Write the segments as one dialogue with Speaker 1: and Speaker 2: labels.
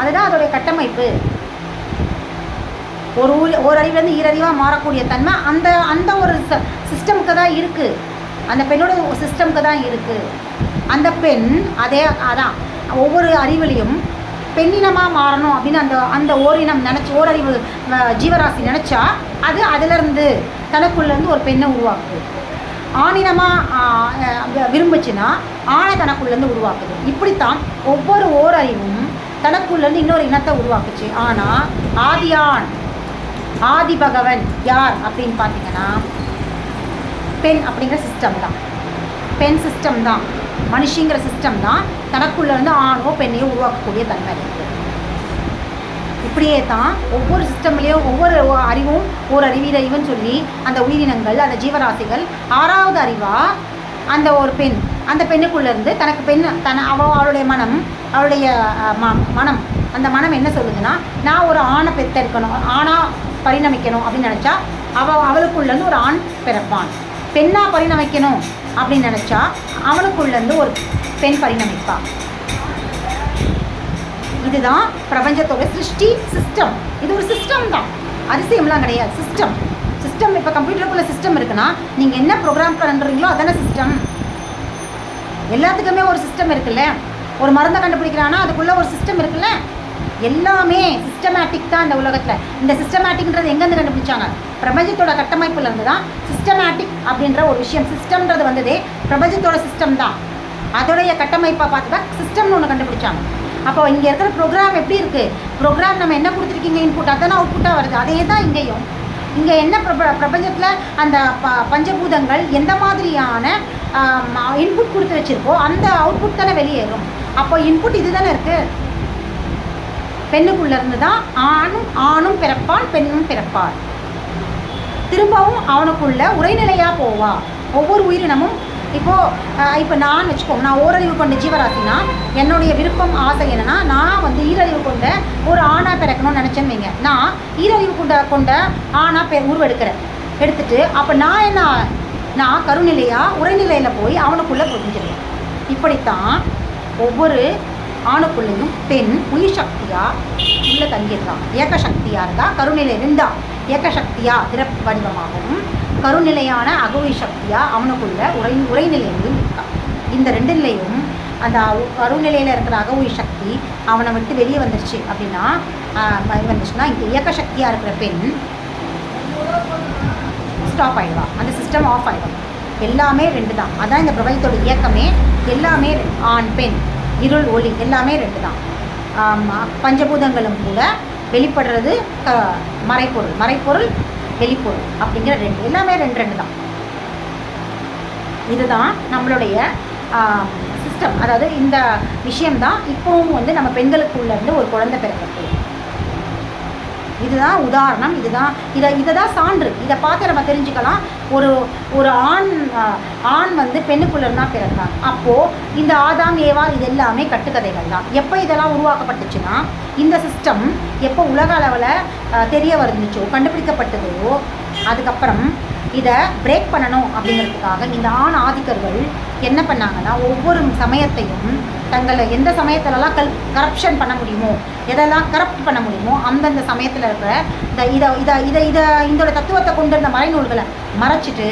Speaker 1: அதுதான் அதோடைய கட்டமைப்பு. ஒரு அறிவுலேருந்து ஈரறிவாக மாறக்கூடிய தன்மை அந்த அந்த ஒரு சிஸ்டமுக்கு தான் இருக்குது. அந்த பெண்ணோட சிஸ்டமுக்கு தான் இருக்குது. அந்த பெண் அதான் ஒவ்வொரு அறிவுலையும் பெண்ணினமாக மாறணும் அப்படின்னு அந்த அந்த ஓரினம் ஓரறிவு ஜீவராசி நினச்சா அது அதிலேருந்து தனக்குள்ளேருந்து ஒரு பெண்ணை உருவாக்குது. ஆணினமாக விரும்புச்சுன்னா ஆணை தனக்குள்ளேருந்து உருவாக்குது. இப்படித்தான் ஒவ்வொரு ஓரறிவும் தனக்குள்ளேருந்து இன்னொரு இனத்தை உருவாக்குச்சு. ஆனால் ஆதி பகவன் யார் அப்படின்னு பார்த்தீங்கன்னா பெண் அப்படிங்கிற சிஸ்டம் தான். பெண் சிஸ்டம் தான், மனுஷிங்கிற சிஸ்டம் தான் தனக்குள்ளேருந்து ஆணோ பெண்ணையோ உருவாக்கக்கூடிய தன்மை இருக்குது. இப்படியே தான் ஒவ்வொரு சிஸ்டம்லேயும் ஒவ்வொரு அறிவும் ஒரு அறிவுன்னு சொல்லி அந்த உயிரினங்கள் அந்த ஜீவராசிகள் ஆறாவது அறிவாக அந்த ஒரு பெண் அந்த பெண்ணுக்குள்ளேருந்து தனக்கு அவளுடைய அவளுடைய மனம் அந்த மனம் என்ன சொல்லுதுன்னா, நான் ஒரு ஆணை பெற்றெடுக்கணும், ஆணாக பரிணமிக்கணும் அப்படின்னு நினச்சா அவளுக்குள்ளேருந்து ஒரு ஆண் பிறப்பான். பெண்ணாக பரிணமிக்கணும் அப்படின்னு நினச்சா அவனுக்குள்ளேருந்து ஒரு பெண் பரிணமிப்பான். இதுதான் பிரபஞ்சத்தோட சிருஷ்டி சிஸ்டம். இது ஒரு சிஸ்டம் தான், அதிசயம்லாம் கிடையாது. சிஸ்டம் இப்போ கம்ப்யூட்டருக்குள்ள சிஸ்டம் இருக்குன்னா நீங்கள் என்ன ப்ரோக்ராம் பண்ணுறீங்களோ அதான சிஸ்டம். எல்லாத்துக்குமே ஒரு சிஸ்டம் இருக்குல்ல. ஒரு மருந்தை கண்டுபிடிக்கிறான்னா அதுக்குள்ளே ஒரு சிஸ்டம் இருக்குல்ல. எல்லாமே சிஸ்டமேட்டிக் தான் இந்த உலகத்தில். இந்த சிஸ்டமேட்டிக்ன்றது எங்கேருந்து கண்டுபிடிச்சாங்க? பிரபஞ்சத்தோட கட்டமைப்புல இருந்து தான் சிஸ்டமேட்டிக் அப்படின்ற ஒரு விஷயம். சிஸ்டம்ன்றது வந்ததே பிரபஞ்சத்தோட சிஸ்டம் தான். அதோடைய கட்டமைப்பை பார்த்து தான் சிஸ்டம்னு ஒன்று கண்டுபிடிச்சாங்க. அப்போ இங்கே இருக்கிற ப்ரோக்ராம் எப்படி இருக்குது? ப்ரோக்ராம் நம்ம என்ன கொடுத்துருக்கீங்க இன்புட், அதான அவுட்புட்டாக வருது. அதே தான் இங்கேயும். இங்கே என்ன பிரபஞ்சத்தில் அந்த பஞ்சபூதங்கள் எந்த மாதிரியான இன்புட் கொடுத்து வச்சுருக்கோ அந்த அவுட்புட் தானே வெளியேறும். அப்போ இன்புட் இது தானே இருக்குது. பெண்ணுக்குள்ளேருந்து தான் ஆணும் பிறப்பான், பெண்ணும் பிறப்பாள். திரும்பவும் அவனுக்குள்ள உரைநிலையாக போவா. ஒவ்வொரு உயிரினமும் இப்போ நான் வச்சுக்கோங்க, நான் ஓரறிவு கொண்ட ஜீவராசினா என்னுடைய விருப்பம் ஆசை என்னன்னா, நான் ஈரறிவு கொண்ட ஒரு ஆணாக பிறக்கணும்னு நினச்சேன்னு வைங்க. நான் ஈரறிவு கொண்ட ஆணாக உருவெடுக்கிறேன். எடுத்துட்டு அப்போ நான் கருநிலையாக உரைநிலையில் போய் அவனுக்குள்ளே புரிஞ்சிருவேன். இப்படித்தான் ஒவ்வொரு ஆணுக்குள்ளேயும் பெண் உயிர் சக்தியாக உள்ளே தங்கியிருக்கான். ஏக்க சக்தியாக இருந்தால் கருநிலை 2 ஏக்க சக்தியாக திற வடிவமாகவும் கருநிலையான அகவி சக்தியாக அவனுக்குள்ள உரைநிலையிலும் இருக்கான். இந்த 2 நிலையும் அந்த கருநிலையில் இருக்கிற அகவி சக்தி அவனை விட்டு வெளியே வந்துடுச்சு அப்படின்னா வந்துச்சுன்னா இந்த இயக்க சக்தியாக இருக்கிற பெண் ஸ்டாப் ஆகிடுவா. அந்த சிஸ்டம் ஆஃப் ஆகிடும். எல்லாமே 2 தான். அதான் இந்த பிரபஞ்சத்தோட இயக்கமே. எல்லாமே ஆண் பெண் இருள் ஒளி எல்லாமே 2 தான். பஞ்சபூதங்களும் கூட வெளிப்படுறது மறைப்பொருள் வெளிப்பொருள் அப்படிங்கிற 2 எல்லாமே 2 தான். இதுதான் நம்மளுடைய சிஸ்டம். அதாவது இந்த விஷயம்தான் இப்போவும் நம்ம பெண்களுக்குள்ளேருந்து ஒரு குழந்தை பிறக்கிறது. இதுதான் உதாரணம். இதை தான் சான்று. இதை பார்த்து நம்ம தெரிஞ்சுக்கலாம். ஒரு ஆண் பெண்ணுக்குள்ளே தான் பிறந்தாங்க. அப்போது இந்த ஆதாம் ஏவா இது எல்லாமே கட்டுக்கதைகள் தான். எப்போ இதெல்லாம் உருவாக்கப்பட்டுச்சுன்னா இந்த சிஸ்டம் எப்போ உலக அளவில் தெரிய வந்துச்சோ கண்டுபிடிக்கப்பட்டதோ அதுக்கப்புறம் இதை பிரேக் பண்ணணும் அப்படிங்கிறதுக்காக இந்த ஆண் ஆதிக்கர்கள் என்ன பண்ணாங்கன்னா ஒவ்வொரு சமயத்தையும் தங்களை எந்த சமயத்திலலாம் கரப்ஷன் பண்ண முடியுமோ எதெல்லாம் கரப்ட் பண்ண முடியுமோ அந்தந்த சமயத்தில் இருக்கிற இதோட தத்துவத்தை கொண்டு இந்த மறைநூல்களை மறைச்சிட்டு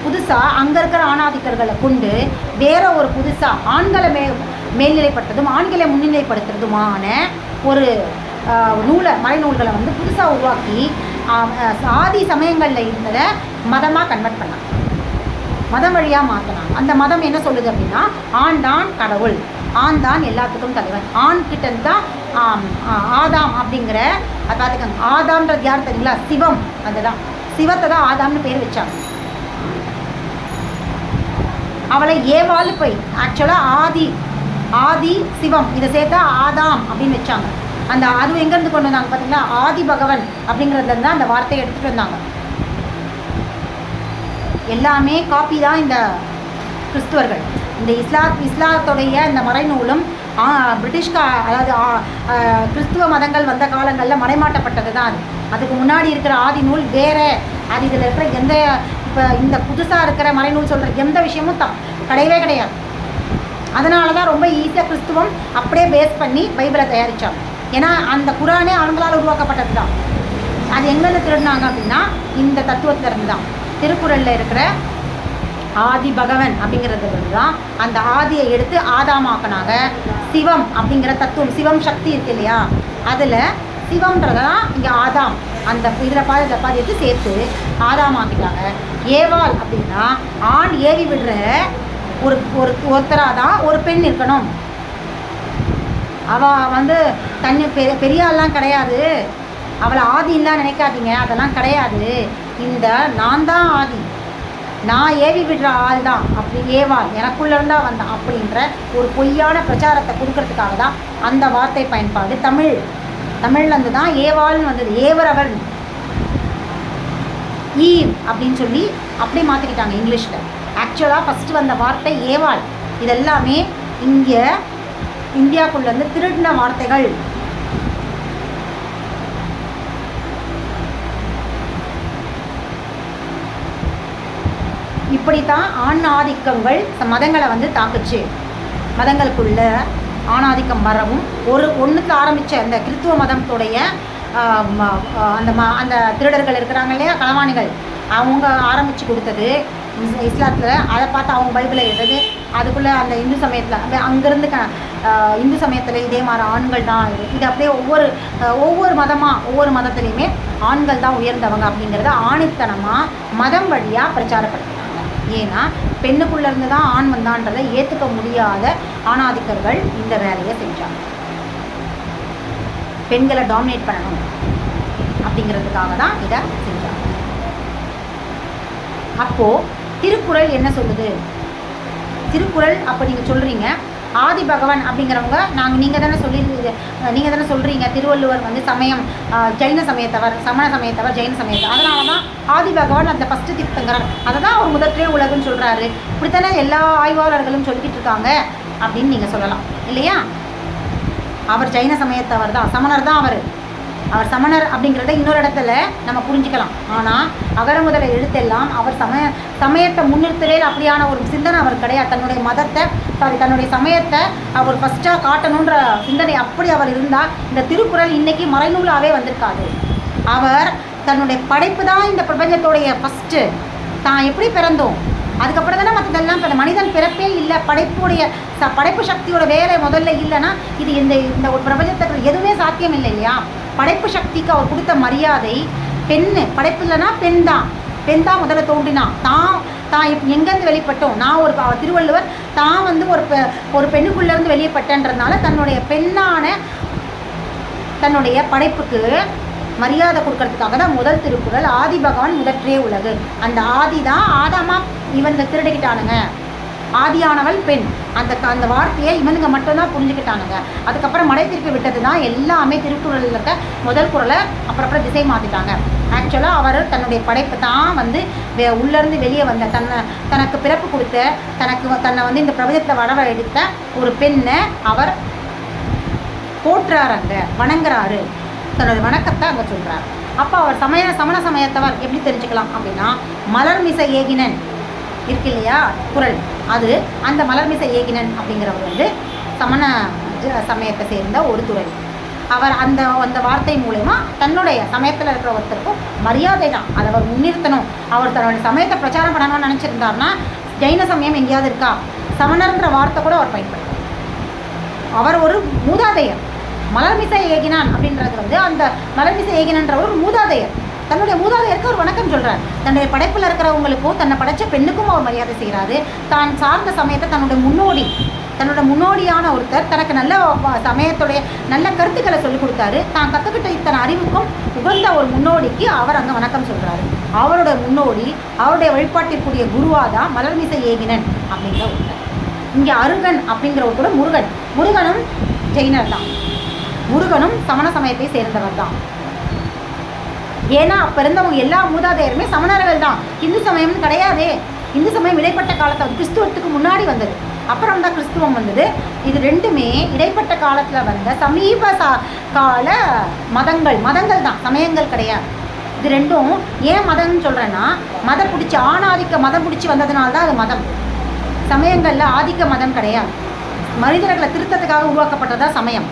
Speaker 1: புதுசாக அங்கே இருக்கிற ஆணாதிக்கர்களை கொண்டு வேற ஒரு புதுசாக ஆண்களை மேல்நிலைப்படுத்துறதும் ஆண்களை முன்னிலைப்படுத்துறதுமான ஒரு மறைநூல்களை புதுசாக உருவாக்கி ஆதி சமயங்களில் இருந்ததை மதமாக கன்வெர்ட் பண்ணாங்க. மதம் வழியாக மாற்றினாங்க. அந்த மதம் என்ன சொல்லுது அப்படின்னா ஆண் தான் கடவுள், ஆண் தான் எல்லாத்துக்கும் தலைவன். ஆண் கிட்ட தான் ஆதாம் அப்படிங்கிற அது பார்த்துக்கோங்க. ஆதாம்ன்றது யார் தெரியுங்களா? சிவம். அதுதான் சிவத்தை தான் ஆதாம்னு பேர் வச்சாங்க. அவளை ஏவாள் போய் ஆக்சுவலாக ஆதி சிவம் இதை சேர்த்தா ஆதாம் அப்படின்னு வச்சாங்க. அது எங்கேருந்து கொண்டு வந்தாங்க பார்த்தீங்களா? ஆதி பகவன் அப்படிங்கிறதுலேருந்து தான் அந்த வார்த்தையை எடுத்துகிட்டு வந்தாங்க. எல்லாமே காப்பி தான் இந்த கிறிஸ்துவர்கள். இந்த இஸ்லாத்துடைய இந்த மறைநூலும் அதாவது கிறிஸ்துவ மதங்கள் வந்த காலங்களில் மறைமாட்டப்பட்டது தான். அதுக்கு முன்னாடி இருக்கிற ஆதி நூல் வேறு. அது இதில் இருக்கிற இப்போ இந்த புதுசாக இருக்கிற மறைநூல் சொல்கிற எந்த விஷயமும் கிடையவே கிடையாது. அதனால தான் ரொம்ப ஈஸியாக கிறிஸ்துவம் அப்படியே பேஸ் பண்ணி பைபிளை தயாரித்தாங்க. ஏன்னா அந்த குரானே அவங்களால் உருவாக்கப்பட்டது தான். அது எங்கேருந்து திருடினாங்க அப்படின்னா இந்த தத்துவத்திலிருந்து தான். திருக்குறளில் இருக்கிற ஆதி பகவன் அப்படிங்கிறது தான் அந்த ஆதியை எடுத்து ஆதாமாக்கினாங்க. சிவம் அப்படிங்கிற தத்துவம், சிவம் சக்தி இருக்கு இல்லையா, அதில் சிவம்ன்றதான் இங்கே ஆதாம் அந்த இதில் பாதி எடுத்து சேர்த்து ஆதாமாக்கிட்டாங்க. ஏவாள் அப்படின்னா ஆண் ஏவி விடுற ஒருத்தராக தான் ஒரு பெண் இருக்கணும். அவள் வந்து தண்ணி பெரிய ஆள்லாம் கிடையாது, அவளை ஆதின்லாம் நினைக்காதீங்க, அதெல்லாம் கிடையாது. இந்த நான் தான் ஆதி, நான் ஏவி விடுற ஆள் தான், அப்படி ஏவாள் எனக்குள்ளேருந்தா வந்தான் அப்படின்ற ஒரு பொய்யான பிரச்சாரத்தை கொடுக்கறதுக்காக தான் அந்த வார்த்தை பயன்பாடு. தமிழ்லேருந்து தான் ஏவாள்னு வந்தது. ஏவரவன் ஈவ் அப்படின்னு சொல்லி அப்படி மாற்றிக்கிட்டாங்க இங்கிலீஷில். ஆக்சுவலாக ஃபஸ்ட்டு வந்த வார்த்தை ஏவாள். இதெல்லாமே இங்கே இந்தியாவுக்குள்ளேருந்து திருடின வார்த்தைகள். இப்படித்தான் ஆண் ஆதிக்கங்கள் மதங்களை வந்து தாக்குச்சு. மதங்களுக்குள்ள ஆணாதிக்கம் வரவும் ஒன்றுக்கு ஆரம்பித்த அந்த கிறித்துவ மதத்துடைய அந்த திருடர்கள் இருக்கிறாங்க இல்லையா, களவாணிகள், அவங்க ஆரம்பித்து கொடுத்தது இஸ்லாத்தில். அதை பார்த்து அவங்க பைபிளை எழுதுது. அதுக்குள்ளே அந்த இந்து சமயத்தில் அங்கேருந்து இந்து சமயத்தில் இதே மாதிரி ஆண்கள் தான். இது அப்படியே ஒவ்வொரு மதத்துலேயுமே ஆண்கள் தான் உயர்ந்தவங்க அப்படிங்கிறத ஆணித்தனமாக மதம் வழியாக பிரச்சாரப்படுத்துகிறாங்க. ஏன்னா பெண்ணுக்குள்ளேருந்து தான் ஆண் வந்தான்றதை ஏற்றுக்க முடியாத ஆணாதிக்கர்கள் இந்த வேலையை செஞ்சாங்க. பெண்களை டாமினேட் பண்ணணும் அப்படிங்கிறதுக்காக தான் இதை செஞ்சாங்க. அப்போது திருக்குறள் என்ன சொல்லுது? திருக்குறள் அப்போ நீங்கள் சொல்கிறீங்க ஆதி பகவான் அப்படிங்கிறவங்க நீங்கள் தானே சொல்கிறீங்க திருவள்ளுவர் வந்து சமயம் ஜைன சமயத்தவர், சமண சமயத்தவர், ஜெயின சமயத்தவர். அதனால தான் ஆதி பகவான் அந்த ஃபஸ்ட்டு தீர்த்தங்கரர், அதை தான் அவர் முதற்றே உலகுன்னு சொல்கிறாரு. இப்படித்தானே எல்லா ஆய்வாளர்களும் சொல்லிக்கிட்டு இருக்காங்க அப்படின்னு நீங்கள் சொல்லலாம் இல்லையா? அவர் ஜைன சமயத்தவர் தான், சமணர் தான் அவர் சமணர் அப்படிங்கிறத இன்னொரு இடத்துல நம்ம புரிஞ்சுக்கலாம். ஆனால் அகர முதல எழுத்தெல்லாம் அவர் சமயத்தை முன்னிறுத்தவே அப்படியான ஒரு சிந்தனை அவர் கிடையாது. தன்னுடைய மதத்தை தன்னுடைய சமயத்தை அவர் ஃபஸ்ட்டாக காட்டணுன்ற சிந்தனை அப்படி அவர் இருந்தால் இந்த திருக்குறள் இன்றைக்கி மறைநூலாகவே வந்திருக்காது. அவர் தன்னுடைய படைப்பு தான் இந்த பிரபஞ்சத்தோடைய ஃபஸ்ட்டு. தான் எப்படி பிறந்தோம், அதுக்கப்புறம் தானே மற்றதெல்லாம். இப்போ மனிதன் பிறப்பே இல்லை, படைப்பு சக்தியோட வேலை முதல்ல இல்லைன்னா இது இந்த ஒரு பிரபஞ்சத்துக்கு எதுவுமே சாத்தியம் இல்லை இல்லையா? படைப்பு சக்திக்கு அவர் கொடுத்த மரியாதை. படைப்பு இல்லைன்னா பெண் தான் முதல்ல தோன்றினான். தான் எங்கேருந்து வெளிப்பட்டோம்? நான் திருவள்ளுவர் தான் வந்து ஒரு பெண்ணுக்குள்ளேருந்து வெளியப்பட்டன்றதுனால தன்னுடைய படைப்புக்கு மரியாதை கொடுக்கறதுக்காக தான் முதல் திருக்குறள் ஆதி பகவான் முதற்றே உலகு. அந்த ஆதி தான் ஆதாமா இவனுங்க திருடிக்கிட்டானுங்க. ஆதியானவள் பெண், அந்த வார்த்தையை இவனுங்க மட்டும்தான் புரிஞ்சுக்கிட்டானுங்க. அதுக்கப்புறம் மடை திருப்பி விட்டது தான் எல்லாமே. திருக்குறளில் இருக்க முதல் குறளை அப்புறம் திசை மாற்றிட்டாங்க. ஆக்சுவலாக அவர் தன்னுடைய படைப்பு தான் வந்து உள்ளேருந்து வெளியே வந்த தனக்கு பிறப்பு கொடுத்த தன்னை வந்து இந்த பிரபஞ்சத்தில் வரவழைத்த ஒரு பெண்ணை அவர் போற்றுறாருங்க, வணங்குறாரு. தன்னுடைய வணக்கத்தை அங்கே சொல்கிறார். அப்போ அவர் சமண சமயத்தவர் எப்படி தெரிஞ்சுக்கலாம் அப்படின்னா, மலர்மிசை ஏகினன் இருக்கு இல்லையா குறள், அது அந்த மலர்மிசை ஏகினன் அப்படிங்கிறவர் வந்து சமண சமயத்தை சேர்ந்த ஒரு துறை. அவர் அந்த வார்த்தை மூலமா தன்னுடைய சமயத்தில் இருக்கிற ஒருத்தருக்கும் மரியாதை தான், அதை அவர் முன்னிறுத்தணும். அவர் தன்னுடைய சமயத்தை பிரச்சாரம் பண்ணணும்னு நினச்சிருந்தாருன்னா ஜெயின சமயம் எங்கேயாவது இருக்கா? சமணர்ன்ற வார்த்தை கூட அவர் பயன்படுத்தார். அவர் ஒரு மூதாதையர். மலர்மிசை ஏகினான் அப்படின்றது வந்து அந்த மலர்மிசை ஏகினன்ற ஒரு மூதாதையர். தன்னுடைய மூதாதையருக்கு ஒரு வணக்கம் சொல்கிறார். தன்னுடைய படைப்பில் இருக்கிறவங்களுக்கும் தன்னை படைத்த பெண்ணுக்கும் அவர் மரியாதை செய்கிறாரு. தான் சார்ந்த சமயத்தை தன்னுடைய முன்னோடியான ஒருத்தர் தனக்கு நல்ல சமயத்துடைய நல்ல கருத்துக்களை சொல்லிக் கொடுத்தாரு. தான் கற்றுக்கிட்ட இத்தனை அறிவுக்கும் உகந்த ஒரு முன்னோடிக்கு அவர் அங்கே வணக்கம் சொல்கிறாரு. அவருடைய முன்னோடி, அவருடைய வழிபாட்டிற்குரிய குருவாக தான் மலர்மிசை ஏகினன் அப்படிங்கிற ஒருத்தர். இங்கே அருகன் அப்படிங்கிற ஒரு கூட முருகனும் ஜெயினர் தான். முருகனும் சமண சமயத்தை சேர்ந்தவர் தான். ஏன்னா அப்போ இருந்தவங்க எல்லா மூதாதையருமே சமணர்கள் தான். இந்து சமயம்னு கிடையாதே. இந்து சமயம் இடைப்பட்ட காலத்தில் கிறிஸ்துவத்துக்கு முன்னாடி வந்தது, அப்புறம் தான் கிறிஸ்துவம் வந்தது. இது ரெண்டுமே இடைப்பட்ட காலத்தில் வந்த சமீப கால மதங்கள் தான், சமயங்கள் கிடையாது. இது ரெண்டும் ஏன் மதம்னு சொல்கிறேன்னா, ஆணாதிக்க மதம் பிடிச்சி வந்ததுனால தான் அது மதம். சமயங்களில் ஆதிக்க மதம் கிடையாது. மனிதர்களை திருத்தத்துக்காக உருவாக்கப்பட்டதா சமயம்.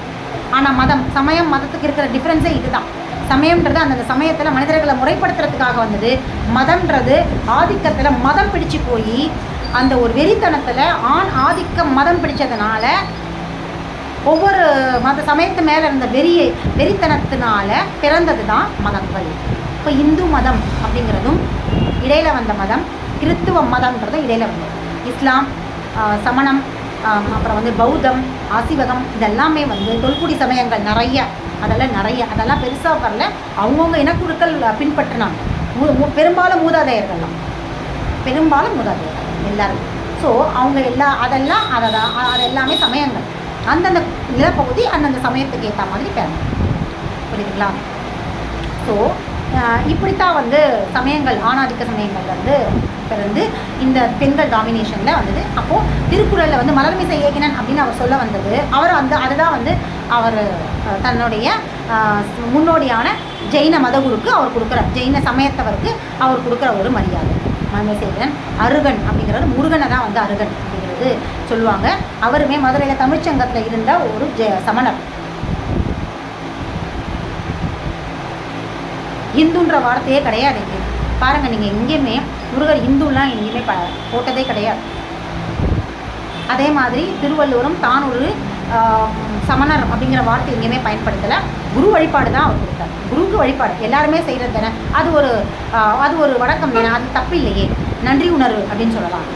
Speaker 1: ஆனால் மதம், சமயம், மதத்துக்கு இருக்கிற டிஃப்ரென்ஸே இதுதான். சமயம்ன்றது அந்தந்த சமயத்தில் மனிதர்களை முறைப்படுத்துறதுக்காக வந்தது. மதம்ன்றது ஆதிக்கத்தில் மதம் பிடிச்சு போய் அந்த ஒரு வெறித்தனத்தில் ஆண் ஆதிக்கம் மதம் பிடிச்சதுனால ஒவ்வொரு மத சமயத்து மேலே இருந்த வெறித்தனத்தினால பிறந்தது தான் மதங்கள். இப்போ இந்து மதம் அப்படிங்கிறதும் இடையில் வந்த மதம், கிறித்துவ மதம்ன்றதும் இடையில் வந்தது. இஸ்லாம், சமணம், அப்புறம் வந்து பௌத்தம், ஆசிவகம், இதெல்லாமே வந்து தொல்குடி சமயங்கள் அதெல்லாம் பெருசாக வரல. அவங்கவுங்க இனக்குழுக்கள் பின்பற்றினாங்க. பெரும்பாலும் மூதாதையர்கள்லாம் எல்லாரும். ஸோ அவங்க அதெல்லாமே சமயங்கள். அந்தந்த நிலப்பகுதி அந்தந்த சமயத்துக்கு ஏற்ற மாதிரி பிறந்தது. புரியுதுங்களா? ஸோ இப்படித்தான் வந்து சமயங்கள், ஆணாதிக்க சமயங்கள் வந்து பிறந்து இந்த பெண்கள் டாமினேஷனில் வந்தது. அப்போது திருக்குறளில் வந்து மலர்மிசை ஏகினன் அப்படின்னு அவர் சொல்ல வந்தது. அதுதான் வந்து அவர் தன்னுடைய முன்னோடியான ஜெயின மதகுருக்கு அவர் கொடுக்குறார், ஜெயின சமயத்தவருக்கு அவர் கொடுக்குற ஒரு மரியாதை. மலர்மிசை ஏகினன் அருகன் அப்படிங்கிறது, முருகனை தான் வந்து அருகன் அப்படிங்கிறது சொல்லுவாங்க. அவருமே மதுரையில் தமிழ்ச்சங்கத்தில் இருந்த ஒரு சமணர். இந்துன்ற வார்த்தையே கிடையாது இங்கே. பாருங்கள், நீங்கள் எங்கேயுமே முருகர் இந்துலாம் எங்கேயுமே போட்டதே கிடையாது. அதே மாதிரி திருவள்ளுவரும் தான் ஒரு சமணர் அப்படிங்கிற வார்த்தை எங்கேயுமே பயன்படுத்தலை. குரு வழிபாடு தான் அவர் கொடுத்தார். குருவுக்கு வழிபாடு எல்லாருமே செய்கிறது தானே, அது ஒரு வழக்கம் தானே, அது தப்பு இல்லையே, நன்றி உணர்வு அப்படின்னு சொல்லலாம்.